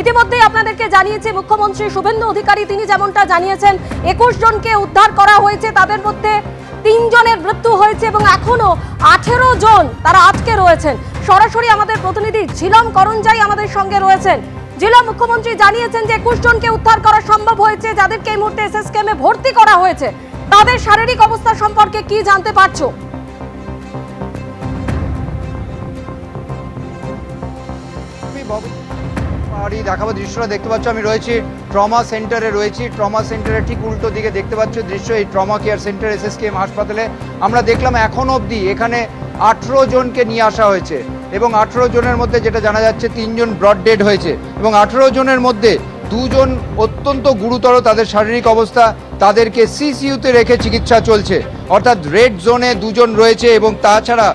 ইতিমধ্যেই আপনাদেরকে জানিয়েছে মুখ্যমন্ত্রী শুভেন্দু অধিকারী, তিনি যেমনটা জানিয়েছেন 21 জনকে উদ্ধার করা হয়েছে, তাদের মধ্যে 3 জনের মৃত্যু হয়েছে এবং এখনো 18 জন তারা আটকে রয়েছেন। সরাসরি আমাদের প্রতিনিধি ঝিলম করঞ্জাই আমাদের সঙ্গে রয়েছেন। জেলা মুখ্যমন্ত্রী জানিয়েছেন যে 21 জনকে উদ্ধার করা সম্ভব হয়েছে, যাদেরকে এই মুহূর্তে এসএসকেএমে ভর্তি করা হয়েছে। তাদের শারীরিক অবস্থা সম্পর্কে কি জানতে পারছো? দেখাবো দৃশ্যটা দেখতে পাচ্ছ, আমি রয়েছি ট্রমা সেন্টারে রয়েছি। ট্রমা সেন্টারের ঠিক উল্টো দিকে দেখতে পাচ্ছ দৃশ্য, এই ট্রমা কেয়ার সেন্টার এসএসকেএম হাসপাতালে। আমরা দেখলাম এখন অবধি এখানে 18 জনকে নিয়ে আসা হয়েছে এবং 18 জনের মধ্যে যেটা জানা যাচ্ছে 3 জন ব্রড ডেড হয়েছে এবং 18 জনের মধ্যে 2 জন অত্যন্ত গুরুতর, তাদের শারীরিক অবস্থা, তাদেরকে সিসিইউতে রেখে চিকিৎসা চলছে। অর্থাৎ রেড জোনে 2 জন রয়েছে এবং তাছাড়া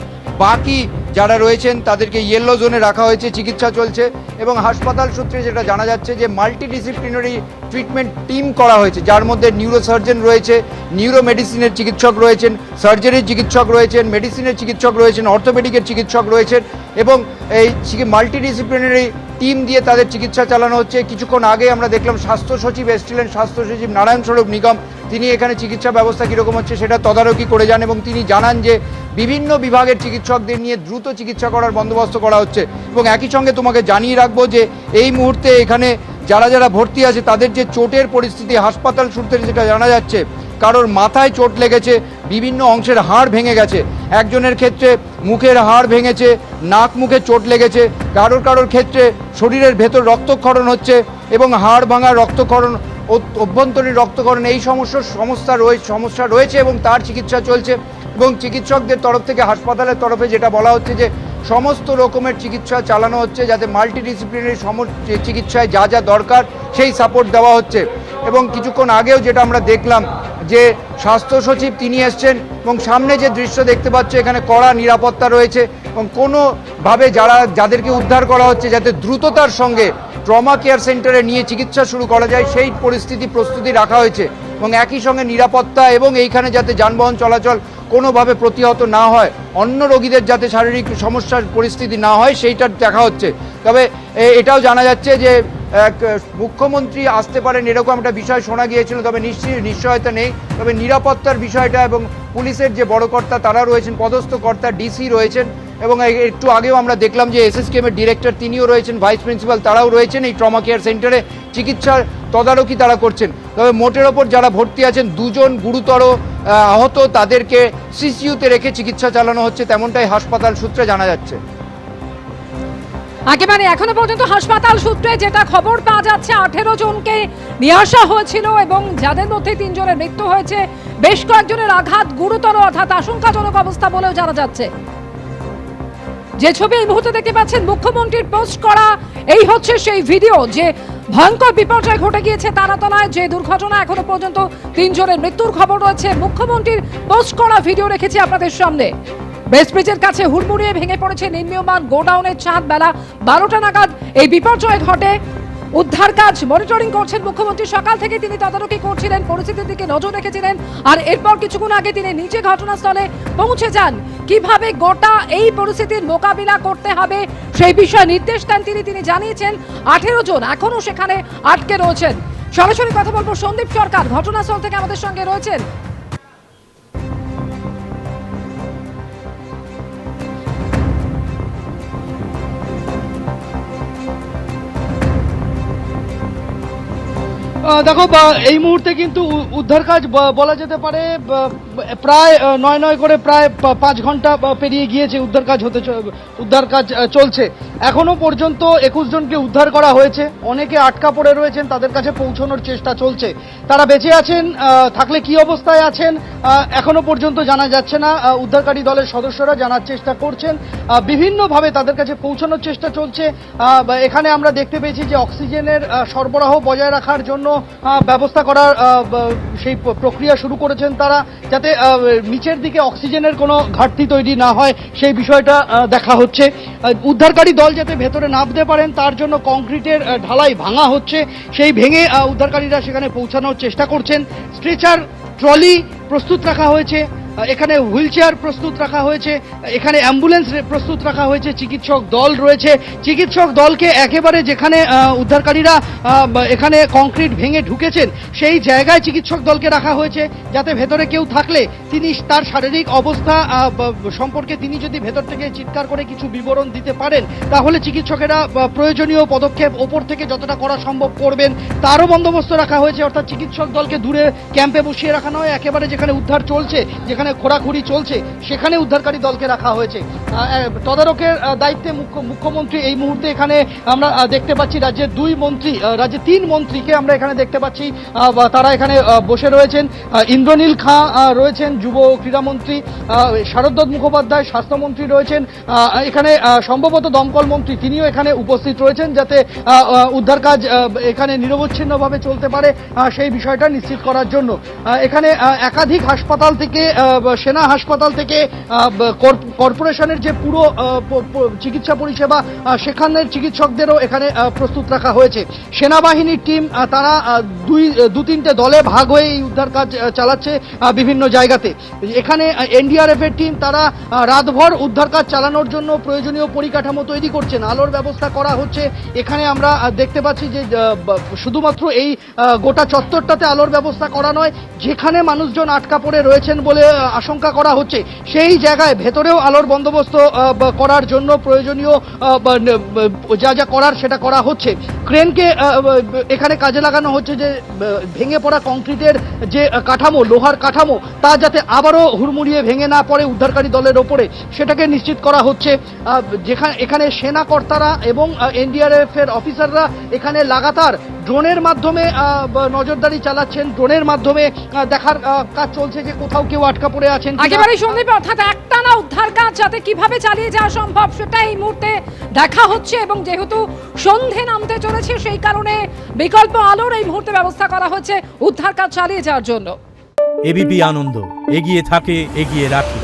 বাকি যারা রয়েছেন তাদেরকে ইয়েলো জোনে রাখা হয়েছে, চিকিৎসা চলছে। এবং হাসপাতাল সূত্রে যেটা জানা যাচ্ছে যে মাল্টিডিসিপ্লিনারি ট্রিটমেন্ট টিম করা হয়েছে, যার মধ্যে নিউরোসার্জন রয়েছে, নিউরো মেডিসিনের চিকিৎসক রয়েছেন, সার্জারির চিকিৎসক রয়েছেন, মেডিসিনের চিকিৎসক রয়েছেন, অর্থোপেডিকের চিকিৎসক রয়েছেন এবং এই মাল্টিডিসিপ্লিনারি টিম দিয়ে তাদের চিকিৎসা চালানো হচ্ছে। কিছুক্ষণ আগে আমরা দেখলাম স্বাস্থ্য সচিব এসেছিলেন, স্বাস্থ্য সচিব নারায়ণ স্বরূপ নিগম, তিনি এখানে চিকিৎসা ব্যবস্থা কীরকম হচ্ছে সেটা তদারকি করে যান এবং তিনি জানান যে বিভিন্ন বিভাগের চিকিৎসকদের নিয়ে দ্রুত চিকিৎসা করার বন্দোবস্ত করা হচ্ছে। এবং একই সঙ্গে তোমাকে জানিয়ে রাখবো যে এই মুহূর্তে এখানে যারা যারা ভর্তি আছে তাদের যে চোটের পরিস্থিতি, হাসপাতাল সূত্রে যেটা জানা যাচ্ছে কারোর মাথায় চোট লেগেছে, বিভিন্ন অংশের হাড় ভেঙে গেছে, একজনের ক্ষেত্রে মুখের হাড় ভেঙেছে, নাক মুখে চোট লেগেছে, কারোর ক্ষেত্রে শরীরের ভেতর রক্তক্ষরণ হচ্ছে এবং হাড় ভাঙা, রক্তক্ষরণ, অভ্যন্তরীণ রক্তক্ষরণ, এই সমস্যা রয়েছে এবং তার চিকিৎসা চলছে। এবং চিকিৎসকদের তরফ থেকে হাসপাতালের তরফে যেটা বলা হচ্ছে যে সমস্ত রকমের চিকিৎসা চালানো হচ্ছে, যাতে মাল্টিডিসিপ্লিনারি চিকিৎসায় যা যা দরকার সেই সাপোর্ট দেওয়া হচ্ছে। এবং কিছুক্ষণ আগেও যেটা আমরা দেখলাম যে স্বাস্থ্য সচিব তিনি এসছেন এবং সামনে যে দৃশ্য দেখতে পাচ্ছ এখানে কড়া নিরাপত্তা রয়েছে এবং কোনোভাবে যাদেরকে উদ্ধার করা হচ্ছে যাতে দ্রুততার সঙ্গে ট্রমা কেয়ার সেন্টারে নিয়ে চিকিৎসা শুরু করা যায় সেই প্রস্তুতি রাখা হয়েছে এবং একই সঙ্গে নিরাপত্তা এবং এইখানে যাতে যানবাহন চলাচল কোনোভাবে প্রতিহত না হয়, অন্য রোগীদের যাতে শারীরিক সমস্যার পরিস্থিতি না হয় সেইটা দেখা হচ্ছে। তবে এটাও জানা যাচ্ছে যে মুখ্যমন্ত্রী আসতে পারেন এরকম একটা বিষয় শোনা গিয়েছিল, তবে নিশ্চয়তা নেই। তবে নিরাপত্তার বিষয়টা এবং পুলিশের যে বড় কর্তা তারা রয়েছেন, পদস্থ কর্তা ডিসি রয়েছেন এবং একটু আগেও আমরা দেখলাম যে এসএসকেএমের ডিরেক্টর তিনিও রয়েছেন, ভাইস প্রিন্সিপাল তারাও রয়েছেন এই ট্রমা কেয়ার সেন্টারে, চিকিৎসার তদারকি তারা করছেন। তবে মোটের ওপর যারা ভর্তি আছেন 2 জন গুরুতর আহত, তাদেরকে সিসিইউতে রেখে চিকিৎসা চালানো হচ্ছে, তেমনটাই হাসপাতাল সূত্রে জানা যাচ্ছে। একেবারে এখনো পর্যন্ত হাসপাতাল সূত্রে যেটা খবর পাওয়া যাচ্ছে 18 জনকে নিয়ে আসা হয়েছিল এবং যাদের মধ্যে 3 জনের মৃত্যু হয়েছে, বেশ কয়েকজনের আঘাত গুরুতর অর্থাৎ আশঙ্কাজনক অবস্থা বলেও জানা যাচ্ছে। যে ছবি এই মুহূর্তে দেখতে পাচ্ছেন মুখ্যমন্ত্রীর পোস্ট করা, এই হচ্ছে সেই ভিডিও যে ভয়ঙ্কর বিপর্যয় ঘটে গিয়েছে তারাতলায়, যে দুর্ঘটনা এখনো পর্যন্ত 3 জনের মৃত্যুর খবর রয়েছে। মুখ্যমন্ত্রীর পোস্ট করা ভিডিও রেখেছি আপনাদের সামনে। ব্রেস্ট ব্রিজের কাছে হুড়মুড়িয়ে ভেঙে পড়েছে নির্মীয়মান গোডাউনের ছাদ। বেলা 12টা নাগাদ এই বিপর্যয় ঘটে। উদ্ধার কাজ মনিটরিং করছেন মুখ্যমন্ত্রী, সকাল থেকে তিনি তদারকি করছিলেন, পরিস্থিতির দিকে নজর রেখেছিলেন আর এরপর কিছুক্ষণ আগে তিনি নিজে ঘটনাস্থলে পৌঁছে যান। কিভাবে গোটা এই পরিস্থিতির মোকাবিলা করতে হবে সেই বিষয়ে নির্দেশ দেন তিনি জানিয়েছেন 18 জন এখনো সেখানে আটকে রয়েছেন। সরাসরি কথা বলবো সন্দীপ সরকার, ঘটনাস্থল থেকে আমাদের সঙ্গে রয়েছেন। দেখো এই মুহূর্তে কিন্তু উদ্ধার কাজ বলা যেতে পারে প্রায় নয় করে প্রায় 5 ঘন্টা পেরিয়ে গিয়েছে। উদ্ধার কাজ চলছে। এখনো পর্যন্ত 21 জনকে উদ্ধার করা হয়েছে। অনেকে আটকা পড়ে রয়েছেন, তাদের কাছে পৌঁছানোর চেষ্টা চলছে। তারা বেঁচে আছেন, থাকলে কি অবস্থায় আছেন এখনো পর্যন্ত জানা যাচ্ছে না। উদ্ধারকারী দলের সদস্যরা জানার চেষ্টা করছেন, বিভিন্নভাবে তাদের কাছে পৌঁছানোর চেষ্টা চলছে। এখানে আমরা দেখতে পেয়েছি যে অক্সিজেনের সরবরাহ বজায় রাখার জন্য ব্যবস্থা করার সেই প্রক্রিয়া শুরু করেছেন তারা, যাতে নিচের দিকে অক্সিজেনের কোনো ঘাটতি তৈরি না হয় সেই বিষয়টা দেখা হচ্ছে। উদ্ধারকারী দল যাতে ভেতরে নামতে পারেন তার জন্য কংক্রিটের ঢালাই ভাঙা হচ্ছে, সেই ভেঙে উদ্ধারকারীরা সেখানে পৌঁছানোর চেষ্টা করছেন। স্ট্রেচার ট্রলি প্রস্তুত রাখা হয়েছে, এখানে হুইল চেয়ার প্রস্তুত রাখা হয়েছে, এখানে অ্যাম্বুলেন্স প্রস্তুত রাখা হয়েছে, চিকিৎসক দল রয়েছে। চিকিৎসক দলকে একেবারে যেখানে উদ্ধারকারীরা এখানে কংক্রিট ভেঙে ঢুকেছেন সেই জায়গায় চিকিৎসক দলকে রাখা হয়েছে, যাতে ভেতরে কেউ থাকলে তিনি তার শারীরিক অবস্থা সম্পর্কে তিনি যদি ভেতর থেকে চিৎকার করে কিছু বিবরণ দিতে পারেন তাহলে চিকিৎসকেরা প্রয়োজনীয় পদক্ষেপ ওপর থেকে যতটা করা সম্ভব করবেন তারও বন্দোবস্ত রাখা হয়েছে। অর্থাৎ চিকিৎসক দলকে দূরে ক্যাম্পে বসিয়ে রাখা নয়, একেবারে যেখানে উদ্ধার চলছে, যেখানে খোঁড়াখুড়ি চলছে সেখানে উদ্ধারকারী দলকে রাখা হয়েছে। তদারকের দায়িত্বে মুখ্যমন্ত্রী এই মুহূর্তে এখানে আমরা দেখতে পাচ্ছি রাজ্যের রাজ্যের 3 মন্ত্রীকে আমরা এখানে দেখতে পাচ্ছি, তারা এখানে বসে রয়েছেন। ইন্দ্রনীল খাঁ রয়েছেন যুব ক্রীড়ামন্ত্রী, শারদত্ত মুখোপাধ্যায় স্বাস্থ্যমন্ত্রী রয়েছেন, এখানে সম্ভবত দমকল মন্ত্রী তিনিও এখানে উপস্থিত রয়েছেন, যাতে উদ্ধার কাজ এখানে নিরবচ্ছিন্নভাবে চলতে পারে সেই বিষয়টা নিশ্চিত করার জন্য। এখানে একাধিক হাসপাতাল থেকে, সেনা হাসপাতাল থেকে, কর্পোরেশনের যে পুরো চিকিৎসা পরিষেবা সেখানের চিকিৎসকদেরও এখানে প্রস্তুত রাখা হয়েছে। সেনাবাহিনীর টিম তারা 2-3টে দলে ভাগ হয়ে এই উদ্ধার কাজ চালাচ্ছে বিভিন্ন জায়গাতে। এখানে এনডিআরএফ এর টিম তারা রাতভর উদ্ধার কাজ চালানোর জন্য প্রয়োজনীয় পরিকাঠামো তৈরি করছেন, আলোর ব্যবস্থা করা হচ্ছে। এখানে আমরা দেখতে পাচ্ছি যে শুধুমাত্র এই গোটা চত্বরটাতে আলোর ব্যবস্থা করা নয়, যেখানে মানুষজন আটকা পড়ে রয়েছেন বলে আশঙ্কা করা হচ্ছে সেই জায়গায় ভেতরেও আলোর বন্দোবস্ত করার জন্য প্রয়োজনীয় যা যা করার সেটা করা হচ্ছে। ক্রেনকে এখানে কাজে লাগানো হচ্ছে যে ভেঙে পড়া কংক্রিটের যে কাঠামো, লোহার কাঠামো, তা যাতে আবারও হুড়মুড়িয়ে ভেঙে না পড়ে উদ্ধারকারী দলের ওপরে সেটাকে নিশ্চিত করা হচ্ছে। এখানে সেনা কর্তারা এবং এনডিআরএফ এর অফিসাররা এখানে লাগাতার ড্রোনের মাধ্যমে নজরদারি চালাচ্ছেন, ড্রোনের মাধ্যমে দেখার কাজ চলছে যে কোথাও কেউ আটকা পড়ে আছেন। একেবারে সন্দীপ, অর্থাৎ একটানা উদ্ধার কাজ যাতে কিভাবে চালিয়ে যাওয়া সম্ভব সেটা এই মুহূর্তে দেখা হচ্ছে, এবং যেহেতু সন্ধে নামতে চলেছে সেই কারণে বিকল্প আলোর এই মুহূর্তে ব্যবস্থা করা হচ্ছে উদ্ধার কাজ চালিয়ে যাওয়ার জন্য। এবিপি আনন্দ, এগিয়ে থাকে, এগিয়ে রাখে।